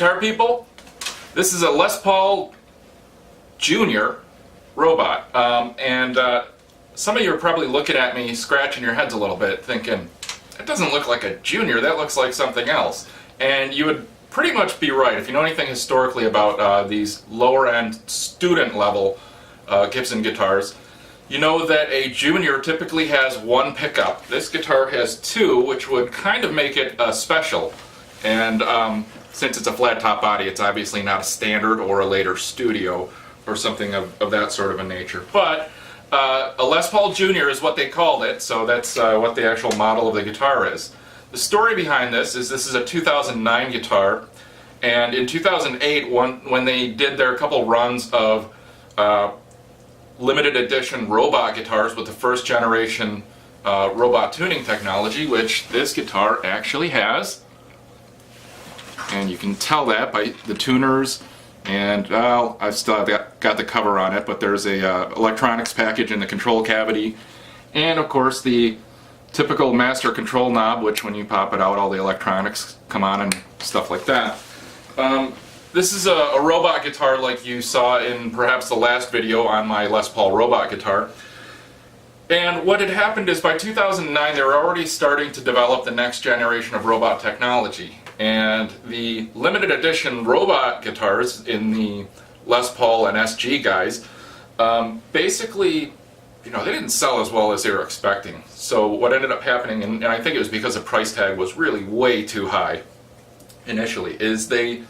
guitar people, this is a Les Paul Junior robot, and some of you are probably looking at me scratching your heads a little bit thinking, that doesn't look like a Junior, that looks like something else. And you would pretty much be right. If you know anything historically about these lower end student level Gibson guitars, you know that a Junior typically has one pickup. This guitar has two, which would kind of make it special. And since it's a flat top body, it's obviously not a standard or a later studio or something of that sort of a nature. But a Les Paul Junior is what they called it, so that's what the actual model of the guitar is. The story behind this is a 2009 guitar, and in 2008, when they did their couple runs of limited edition robot guitars with the first generation robot tuning technology, which this guitar actually has, and you can tell that by the tuners. And well, I've still got the cover on it, but there's a electronics package in the control cavity, and of course the typical master control knob, which when you pop it out, all the electronics come on and stuff like that. This is a robot guitar like you saw in perhaps the last video on my Les Paul robot guitar. And what had happened is by 2009 they were already starting to develop the next generation of robot technology. And the limited edition robot guitars in the Les Paul and SG guys, basically, you know, they didn't sell as well as they were expecting. So what ended up happening, and I think it was because the price tag was really way too high initially, is they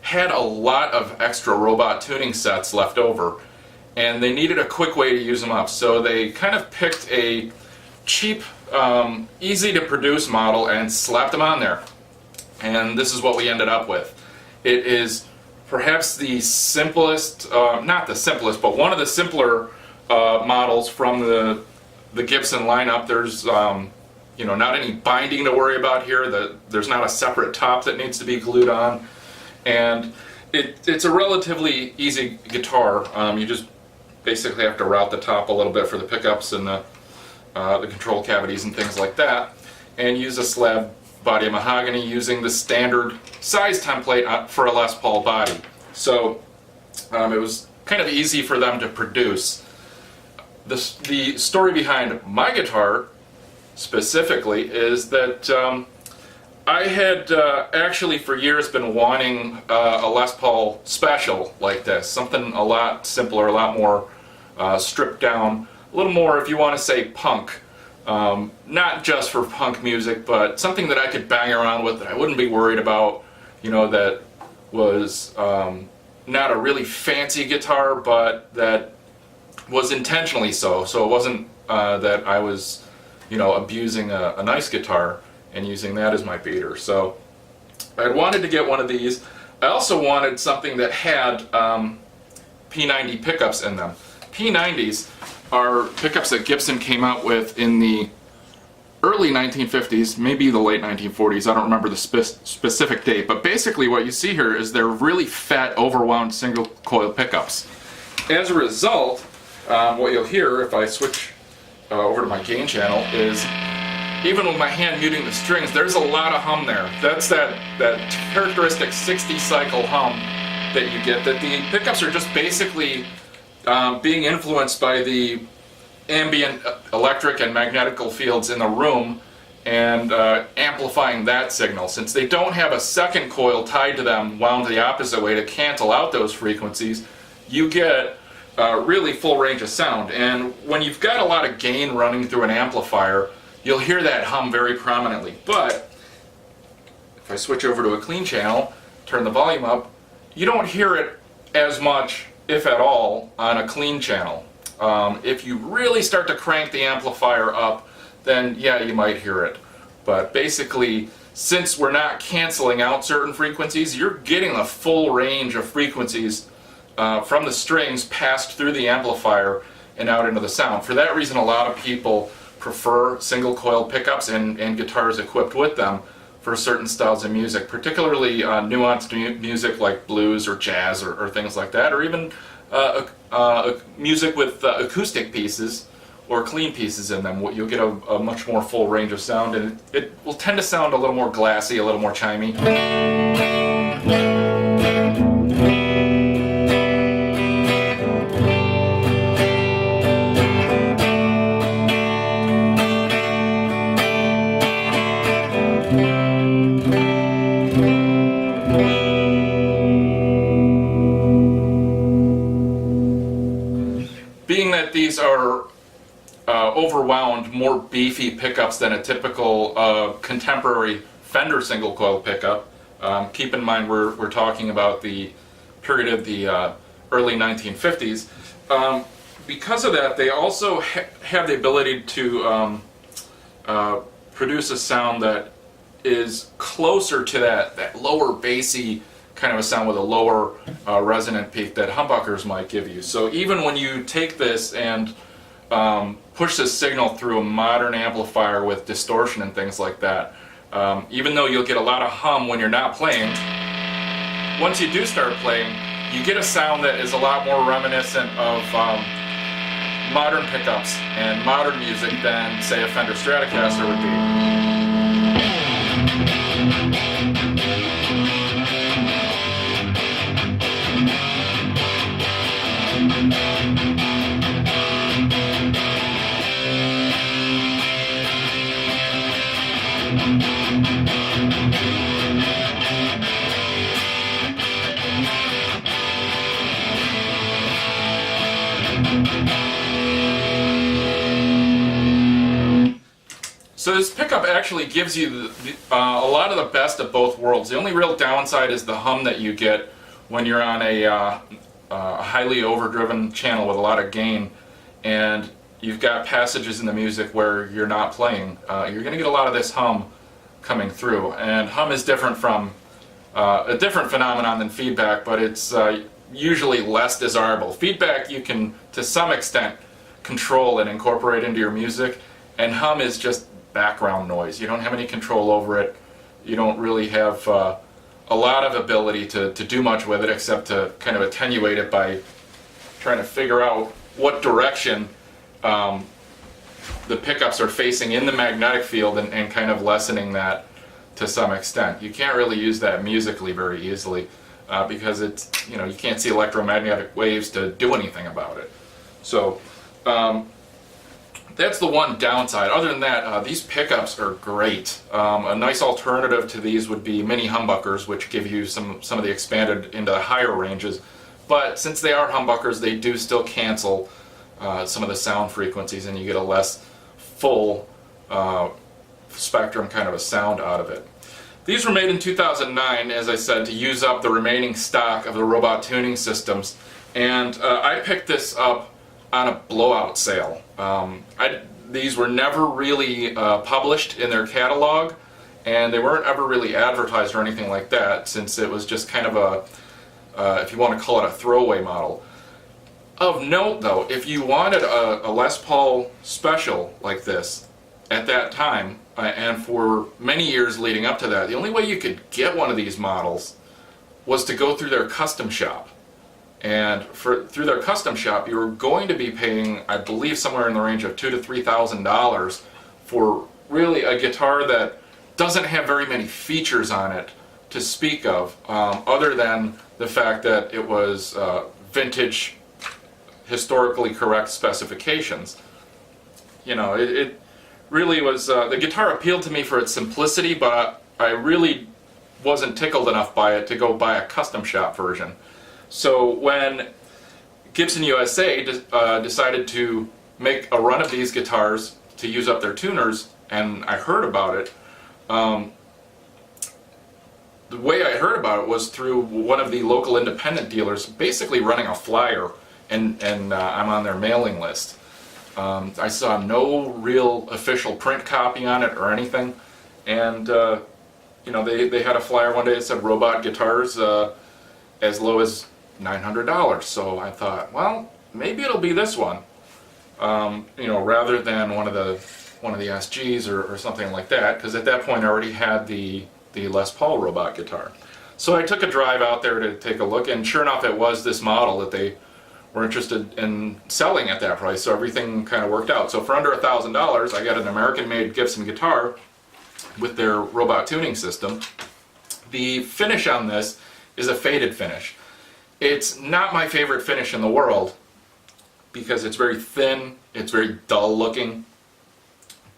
had a lot of extra robot tuning sets left over, and they needed a quick way to use them up. So they kind of picked a cheap, easy to produce model and slapped them on there. And this is what we ended up with. It is perhaps the simplest, not the simplest, but one of the simpler models from the Gibson lineup. There's you know, not any binding to worry about here. There's not a separate top that needs to be glued on. And it's a relatively easy guitar. You just basically have to route the top a little bit for the pickups and the control cavities and things like that, and use a slab body of mahogany using the standard size template for a Les Paul body. So it was kind of easy for them to produce. The story behind my guitar specifically is that I had actually for years been wanting a Les Paul special like this, something a lot simpler, a lot more stripped down, a little more, if you want to say, punk. Not just for punk music, but something that I could bang around with that I wouldn't be worried about, you know, that was not a really fancy guitar, but that was intentionally so. So it wasn't that I was, you know, abusing a nice guitar and using that as my beater. So I wanted to get one of these. I also wanted something that had P90 pickups in them. P90s are pickups that Gibson came out with in the early 1950s, maybe the late 1940s, I don't remember the specific date, but basically what you see here is they're really fat, overwound single coil pickups. As a result, what you'll hear if I switch over to my gain channel is, even with my hand muting the strings, there's a lot of hum there. That's that characteristic 60 cycle hum that you get, that the pickups are just basically being influenced by the ambient electric and magnetical fields in the room and amplifying that signal. Since they don't have a second coil tied to them wound the opposite way to cancel out those frequencies, you get really full range of sound. And when you've got a lot of gain running through an amplifier, you'll hear that hum very prominently. But if I switch over to a clean channel, turn the volume up, you don't hear it as much, if at all, on a clean channel. If you really start to crank the amplifier up, then yeah, you might hear it. But basically, since we're not canceling out certain frequencies, you're getting the full range of frequencies from the strings passed through the amplifier and out into the sound. For that reason, a lot of people prefer single coil pickups and guitars equipped with them for certain styles of music, particularly nuanced music like blues or jazz or things like that, or even music with acoustic pieces or clean pieces in them. You'll get a much more full range of sound, and it will tend to sound a little more glassy, a little more chimey. overwound, more beefy pickups than a typical contemporary Fender single coil pickup. Keep in mind we're talking about the period of the early 1950s. Because of that, they also have the ability to produce a sound that is closer to that lower bassy kind of a sound with a lower resonant peak that humbuckers might give you. So even when you take this and push this signal through a modern amplifier with distortion and things like that, even though you'll get a lot of hum when you're not playing, once you do start playing, you get a sound that is a lot more reminiscent of modern pickups and modern music than, say, a Fender Stratocaster would be. So this pickup actually gives you a lot of the best of both worlds. The only real downside is the hum that you get when you're on a highly overdriven channel with a lot of gain, and you've got passages in the music where you're not playing. You're going to get a lot of this hum coming through, and hum is different from a different phenomenon than feedback, but it's usually less desirable. Feedback you can, to some extent, control and incorporate into your music, and hum is just background noise. You don't have any control over it. You don't really have a lot of ability to do much with it except to kind of attenuate it by trying to figure out what direction the pickups are facing in the magnetic field and kind of lessening that to some extent. You can't really use that musically very easily because it's, you can't see electromagnetic waves to do anything about it. So that's the one downside. Other than that, these pickups are great. A nice alternative to these would be mini humbuckers, which give you some of the expanded into the higher ranges. But since they are humbuckers, they do still cancel some of the sound frequencies, and you get a less full spectrum kind of a sound out of it. These were made in 2009, as I said, to use up the remaining stock of the robot tuning systems. And I picked this up on a blowout sale. These were never really published in their catalog, and they weren't ever really advertised or anything like that, since it was just kind of a, if you want to call it a throwaway model. Of note though, if you wanted a Les Paul special like this at that time, and for many years leading up to that, the only way you could get one of these models was to go through their custom shop. And through their custom shop, you were going to be paying, I believe, somewhere in the range of $2,000 to $3,000 for really a guitar that doesn't have very many features on it to speak of, other than the fact that it was vintage, historically correct specifications. It really was, the guitar appealed to me for its simplicity, but I really wasn't tickled enough by it to go buy a custom shop version. So when Gibson USA decided to make a run of these guitars to use up their tuners, and I heard about it, the way I heard about it was through one of the local independent dealers basically running a flyer, and I'm on their mailing list. I saw no real official print copy on it or anything, and they had a flyer one day that said robot guitars as low as $900. So I thought, well, maybe it'll be this one, rather than one of the SGs or something like that, because at that point I already had the Les Paul robot guitar. So I took a drive out there to take a look, and sure enough, it was this model that they were interested in selling at that price. So everything kind of worked out. So for under $1,000, I got an American-made Gibson guitar with their robot tuning system. The finish on this is a faded finish. It's not my favorite finish in the world because it's very thin, it's very dull looking,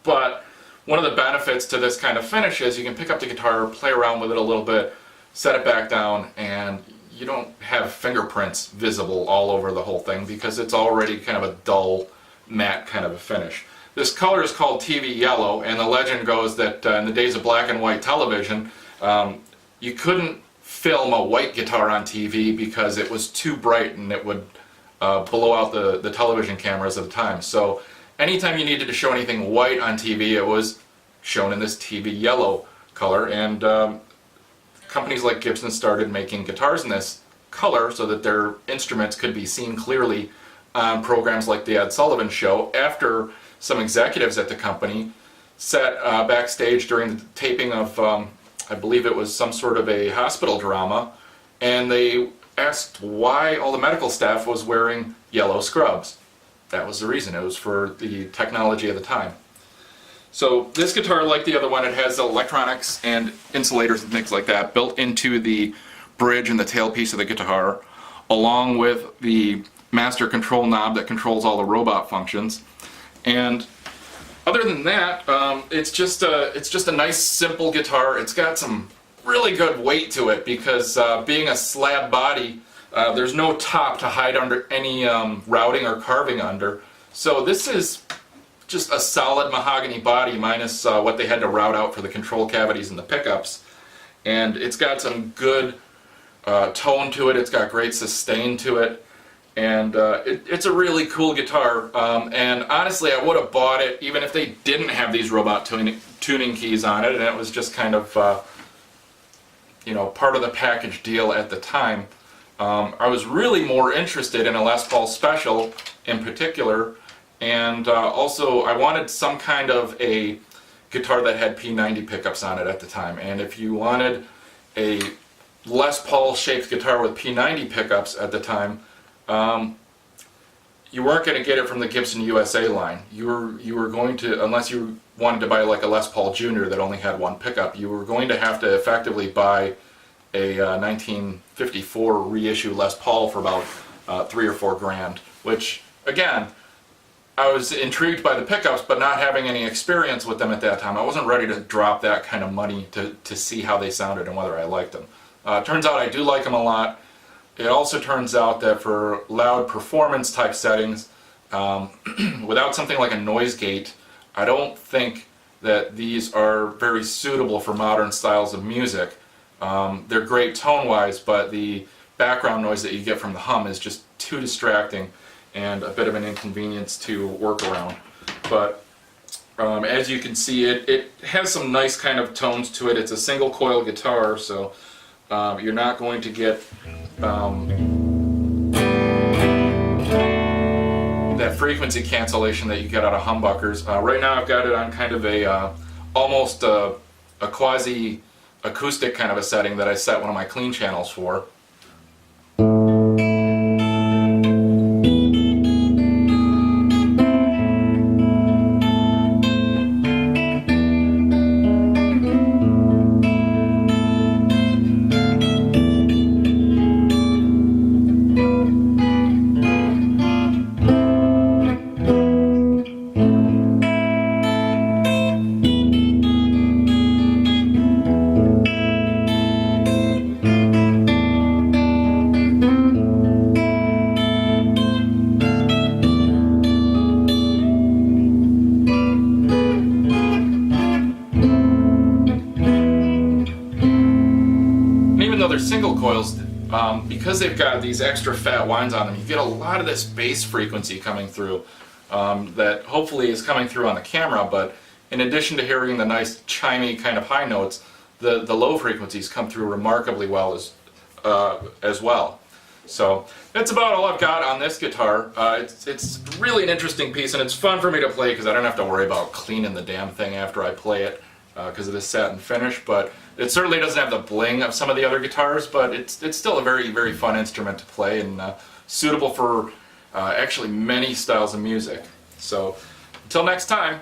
but one of the benefits to this kind of finish is you can pick up the guitar, play around with it a little bit, set it back down, and you don't have fingerprints visible all over the whole thing because it's already kind of a dull, matte kind of a finish. This color is called TV yellow, and the legend goes that in the days of black and white television, you couldn't film a white guitar on TV because it was too bright and it would blow out the television cameras at the time. So anytime you needed to show anything white on TV, it was shown in this TV yellow color, and companies like Gibson started making guitars in this color so that their instruments could be seen clearly on programs like the Ed Sullivan Show, after some executives at the company sat backstage during the taping of, I believe it was some sort of a hospital drama, and they asked why all the medical staff was wearing yellow scrubs. That was the reason. It was for the technology of the time. So this guitar, like the other one, it has electronics and insulators and things like that built into the bridge and the tailpiece of the guitar, along with the master control knob that controls all the robot functions. And other than that, it's just a nice, simple guitar. It's got some really good weight to it because being a slab body, there's no top to hide under any routing or carving under. So this is just a solid mahogany body minus what they had to route out for the control cavities and the pickups. And it's got some good tone to it. It's got great sustain to it. And it's a really cool guitar. And honestly, I would have bought it even if they didn't have these robot tuning keys on it, and it was just kind of you know, part of the package deal at the time. I was really more interested in a Les Paul Special in particular, and also I wanted some kind of a guitar that had P90 pickups on it at the time. And if you wanted a Les Paul shaped guitar with P90 pickups at the time, you weren't going to get it from the Gibson USA line. You were going to, unless you wanted to buy like a Les Paul Junior that only had one pickup, you were going to have to effectively buy a 1954 reissue Les Paul for about $3 or $4 grand, which again, I was intrigued by the pickups, but not having any experience with them at that time, I wasn't ready to drop that kind of money to see how they sounded and whether I liked them. Turns out I do like them a lot. It also turns out that for loud performance type settings, without something like a noise gate, I don't think that these are very suitable for modern styles of music. They're great tone-wise, but the background noise that you get from the hum is just too distracting and a bit of an inconvenience to work around. But as you can see, it has some nice kind of tones to it. It's a single coil guitar, so you're not going to get that frequency cancellation that you get out of humbuckers. Right now I've got it on kind of a almost a quasi acoustic kind of a setting that I set one of my clean channels for. They're single coils, because they've got these extra fat winds on them, you get a lot of this bass frequency coming through that hopefully is coming through on the camera, but in addition to hearing the nice chimey kind of high notes, the low frequencies come through remarkably well as well. So that's about all I've got on this guitar. It's really an interesting piece, and it's fun for me to play because I don't have to worry about cleaning the damn thing after I play it because of this satin finish. But it certainly doesn't have the bling of some of the other guitars, but it's still a very, very fun instrument to play and suitable for actually many styles of music. So until next time.